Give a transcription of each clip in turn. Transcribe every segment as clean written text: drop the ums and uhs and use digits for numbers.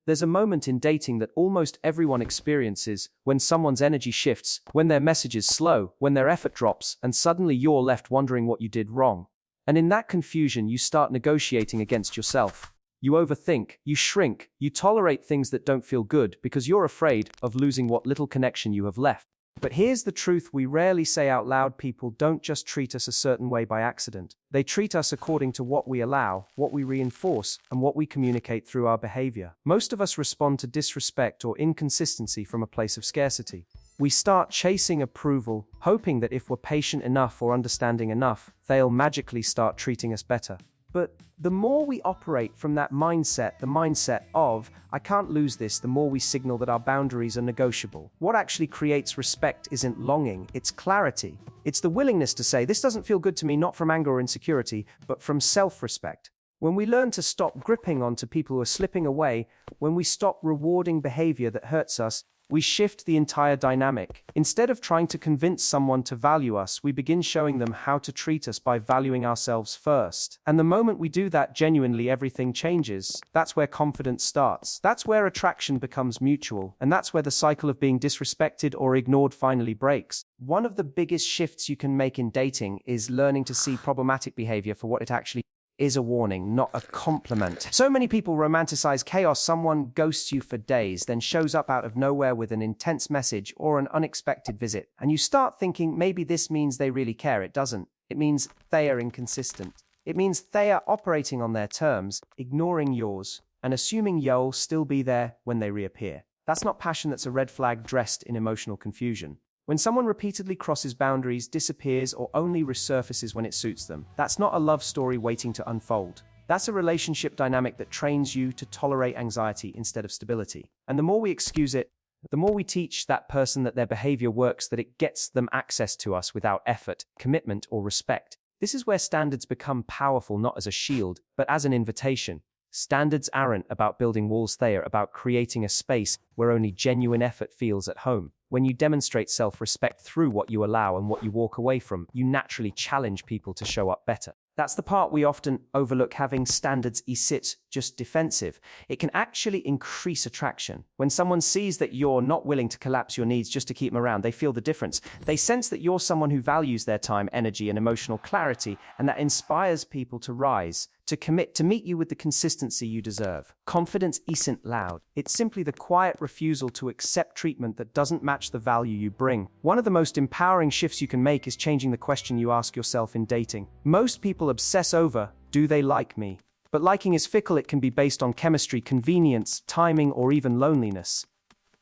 There's a moment in dating that almost everyone experiences when someone's energy shifts, when their message is slow, when their effort drops, and suddenly you're left wondering what you did wrong. And in that confusion, you start negotiating against yourself. You overthink, you shrink, you tolerate things that don't feel good because you're afraid of losing what little connection you have left. But here's the truth we rarely say out loud: people don't just treat us a certain way by accident. They treat us according to what we allow, what we reinforce, and what we communicate through our behavior. Most of us respond to disrespect or inconsistency from a place of scarcity. We start chasing approval, hoping that if we're patient enough or understanding enough, they'll magically start treating us better. But the more we operate from that mindset, the mindset of, I can't lose this, the more we signal that our boundaries are negotiable. What actually creates respect isn't longing, it's clarity. It's the willingness to say, this doesn't feel good to me, not from anger or insecurity, but from self-respect. When we learn to stop gripping onto people who are slipping away, when we stop rewarding behavior that hurts us, we shift the entire dynamic. Instead of trying to convince someone to value us, we begin showing them how to treat us by valuing ourselves first. And the moment we do that genuinely, everything changes. That's where confidence starts. That's where attraction becomes mutual. And that's where the cycle of being disrespected or ignored finally breaks. One of the biggest shifts you can make in dating is learning to see problematic behavior for what it actually is: a warning, not a compliment. So many people romanticize chaos. Someone ghosts you for days, then shows up out of nowhere with an intense message or an unexpected visit. And you start thinking, maybe this means they really care. It doesn't. It means they are inconsistent. It means they are operating on their terms, ignoring yours, and assuming you'll still be there when they reappear. That's not passion, that's a red flag dressed in emotional confusion. When someone repeatedly crosses boundaries, disappears, or only resurfaces when it suits them, that's not a love story waiting to unfold. That's a relationship dynamic that trains you to tolerate anxiety instead of stability. And the more we excuse it, the more we teach that person that their behavior works, that it gets them access to us without effort, commitment, or respect. This is where standards become powerful, not as a shield, but as an invitation. Standards aren't about building walls, they are about creating a space where only genuine effort feels at home. When you demonstrate self-respect through what you allow and what you walk away from, you naturally challenge people to show up better. That's the part we often overlook. Having standards isn't just defensive. It can actually increase attraction. When someone sees that you're not willing to collapse your needs just to keep them around, they feel the difference. They sense that you're someone who values their time, energy, and emotional clarity, and that inspires people to rise, to commit, to meet you with the consistency you deserve. Confidence isn't loud. It's simply the quiet refusal to accept treatment that doesn't match the value you bring. One of the most empowering shifts you can make is changing the question you ask yourself in dating. Most people obsess over, do they like me? But liking is fickle. It can be based on chemistry, convenience, timing, or even loneliness.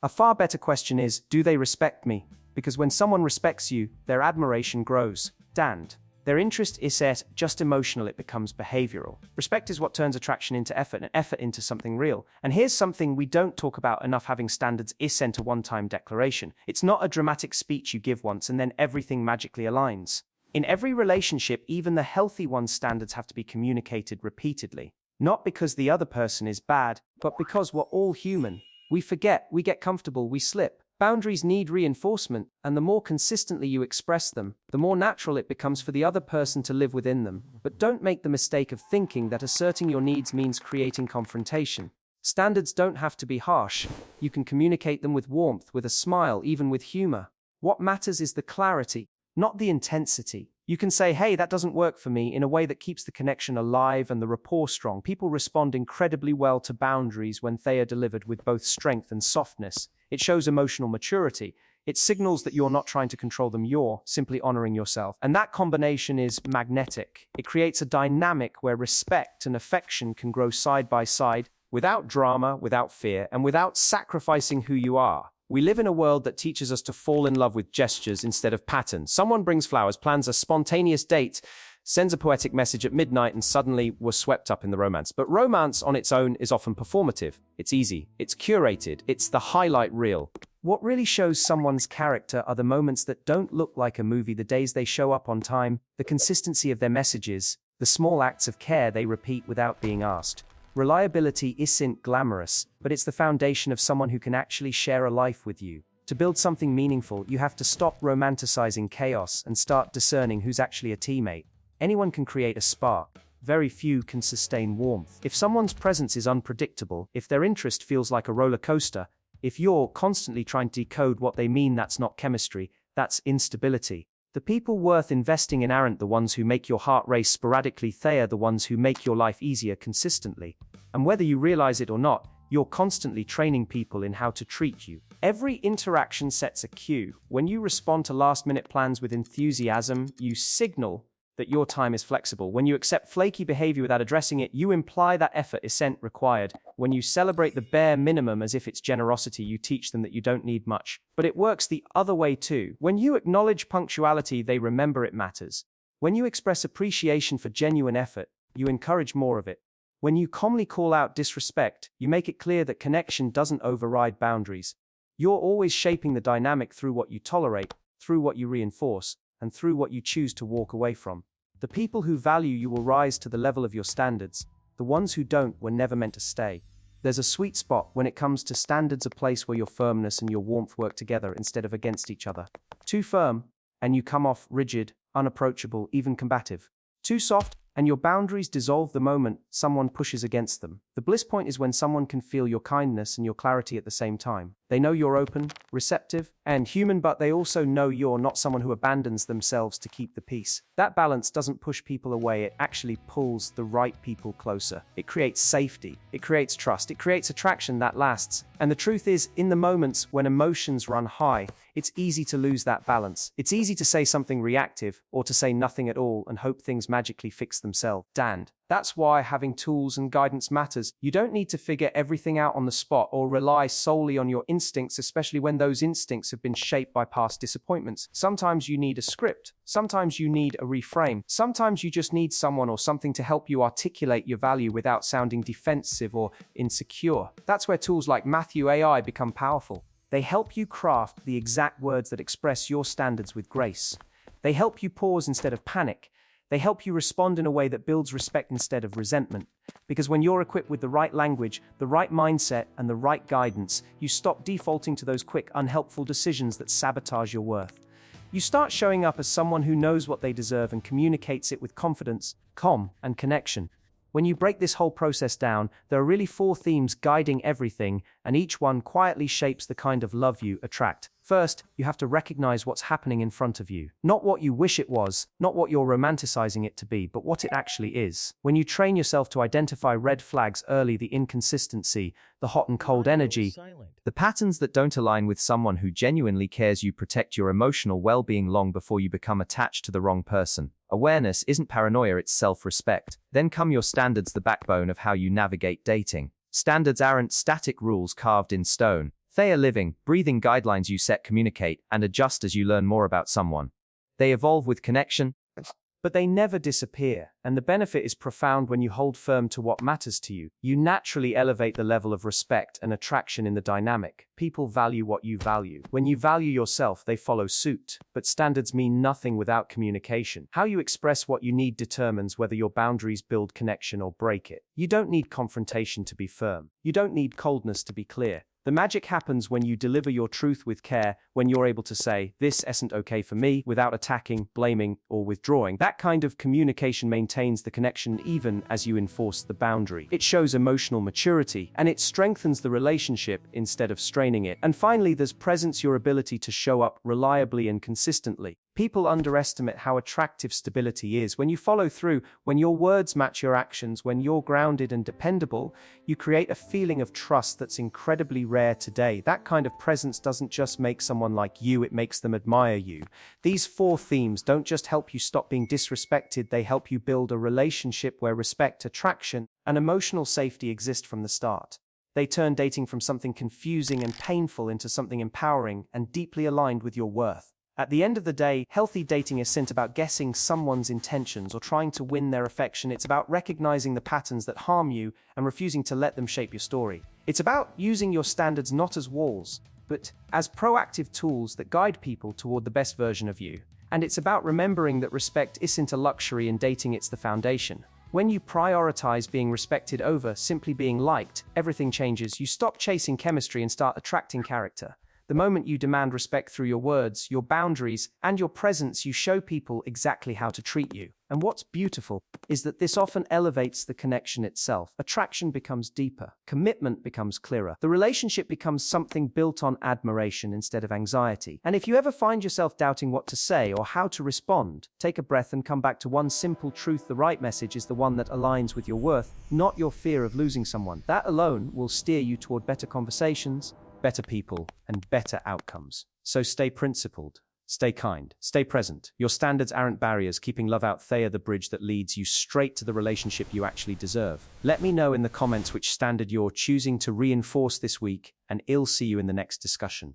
A far better question is, do they respect me? Because when someone respects you, their admiration grows. And their interest isn't just emotional, it becomes behavioral. Respect is what turns attraction into effort, and effort into something real. And here's something we don't talk about enough: having standards isn't a one-time declaration. It's not a dramatic speech you give once and then everything magically aligns. In every relationship, even the healthy ones, standards have to be communicated repeatedly. Not because the other person is bad, but because we're all human. We forget, we get comfortable, we slip. Boundaries need reinforcement, and the more consistently you express them, the more natural it becomes for the other person to live within them. But don't make the mistake of thinking that asserting your needs means creating confrontation. Standards don't have to be harsh. You can communicate them with warmth, with a smile, even with humor. What matters is the clarity, not the intensity. You can say, hey, that doesn't work for me, in a way that keeps the connection alive and the rapport strong. People respond incredibly well to boundaries when they are delivered with both strength and softness. It shows emotional maturity. It signals that you're not trying to control them, you're simply honoring yourself. And that combination is magnetic. It creates a dynamic where respect and affection can grow side by side, without drama, without fear, and without sacrificing who you are. We live in a world that teaches us to fall in love with gestures instead of patterns. Someone brings flowers, plans a spontaneous date, sends a poetic message at midnight, and suddenly we're swept up in the romance. But romance on its own is often performative. It's easy, it's curated, it's the highlight reel. What really shows someone's character are the moments that don't look like a movie: the days they show up on time, the consistency of their messages, the small acts of care they repeat without being asked. Reliability isn't glamorous, but it's the foundation of someone who can actually share a life with you. To build something meaningful, you have to stop romanticizing chaos and start discerning who's actually a teammate. Anyone can create a spark, very few can sustain warmth. If someone's presence is unpredictable, if their interest feels like a roller coaster, if you're constantly trying to decode what they mean, that's not chemistry, that's instability. The people worth investing in aren't the ones who make your heart race sporadically, they are the ones who make your life easier consistently. And whether you realize it or not, you're constantly training people in how to treat you. Every interaction sets a cue. When you respond to last-minute plans with enthusiasm, you signal that your time is flexible. When you accept flaky behavior without addressing it, you imply that effort isn't required. When you celebrate the bare minimum as if it's generosity, you teach them that you don't need much. But it works the other way too. When you acknowledge punctuality, they remember it matters. When you express appreciation for genuine effort, you encourage more of it. When you calmly call out disrespect, you make it clear that connection doesn't override boundaries. You're always shaping the dynamic through what you tolerate, through what you reinforce, and through what you choose to walk away from. The people who value you will rise to the level of your standards. The ones who don't were never meant to stay. There's a sweet spot when it comes to standards, a place where your firmness and your warmth work together instead of against each other. Too firm, and you come off rigid, unapproachable, even combative. Too soft, and your boundaries dissolve the moment someone pushes against them. The bliss point is when someone can feel your kindness and your clarity at the same time. They know you're open, receptive, and human, but they also know you're not someone who abandons themselves to keep the peace. That balance doesn't push people away, it actually pulls the right people closer. It creates safety, it creates trust, it creates attraction that lasts. And the truth is, in the moments when emotions run high, it's easy to lose that balance. It's easy to say something reactive or to say nothing at all and hope things magically fix themselves. That's why having tools and guidance matters. You don't need to figure everything out on the spot or rely solely on your instincts, especially when those instincts have been shaped by past disappointments. Sometimes you need a script. Sometimes you need a reframe. Sometimes you just need someone or something to help you articulate your value without sounding defensive or insecure. That's where tools like Matthew AI become powerful. They help you craft the exact words that express your standards with grace. They help you pause instead of panic. They help you respond in a way that builds respect instead of resentment. Because when you're equipped with the right language, the right mindset, and the right guidance, you stop defaulting to those quick, unhelpful decisions that sabotage your worth. You start showing up as someone who knows what they deserve and communicates it with confidence, calm, and connection. When you break this whole process down, there are really 4 themes guiding everything, and each one quietly shapes the kind of love you attract. First, you have to recognize what's happening in front of you. Not what you wish it was, not what you're romanticizing it to be, but what it actually is. When you train yourself to identify red flags early, the inconsistency, the hot and cold energy, the patterns that don't align with someone who genuinely cares, you protect your emotional well-being long before you become attached to the wrong person. Awareness isn't paranoia, it's self-respect. Then come your standards, the backbone of how you navigate dating. Standards aren't static rules carved in stone. They are living, breathing guidelines you set, communicate, and adjust as you learn more about someone. They evolve with connection, but they never disappear, and the benefit is profound when you hold firm to what matters to you. You naturally elevate the level of respect and attraction in the dynamic. People value what you value. When you value yourself, they follow suit. But standards mean nothing without communication. How you express what you need determines whether your boundaries build connection or break it. You don't need confrontation to be firm. You don't need coldness to be clear. The magic happens when you deliver your truth with care, when you're able to say, "This isn't okay for me," without attacking, blaming, or withdrawing. That kind of communication maintains the connection even as you enforce the boundary. It shows emotional maturity, and it strengthens the relationship instead of straining it. And finally, there's presence, your ability to show up reliably and consistently. People underestimate how attractive stability is. When you follow through, when your words match your actions, when you're grounded and dependable, you create a feeling of trust that's incredibly rare today. That kind of presence doesn't just make someone like you, it makes them admire you. These 4 themes don't just help you stop being disrespected, they help you build a relationship where respect, attraction, and emotional safety exist from the start. They turn dating from something confusing and painful into something empowering and deeply aligned with your worth. At the end of the day, healthy dating isn't about guessing someone's intentions or trying to win their affection. It's about recognizing the patterns that harm you and refusing to let them shape your story. It's about using your standards not as walls, but as proactive tools that guide people toward the best version of you. And it's about remembering that respect isn't a luxury in dating, it's the foundation. When you prioritize being respected over simply being liked, everything changes. You stop chasing chemistry and start attracting character. The moment you demand respect through your words, your boundaries, and your presence, you show people exactly how to treat you. And what's beautiful is that this often elevates the connection itself. Attraction becomes deeper. Commitment becomes clearer. The relationship becomes something built on admiration instead of anxiety. And if you ever find yourself doubting what to say or how to respond, take a breath and come back to one simple truth. The right message is the one that aligns with your worth, not your fear of losing someone. That alone will steer you toward better conversations, better people, and better outcomes. So stay principled. Stay kind. Stay present. Your standards aren't barriers keeping love out. They are the bridge that leads you straight to the relationship you actually deserve. Let me know in the comments which standard you're choosing to reinforce this week, and I'll see you in the next discussion.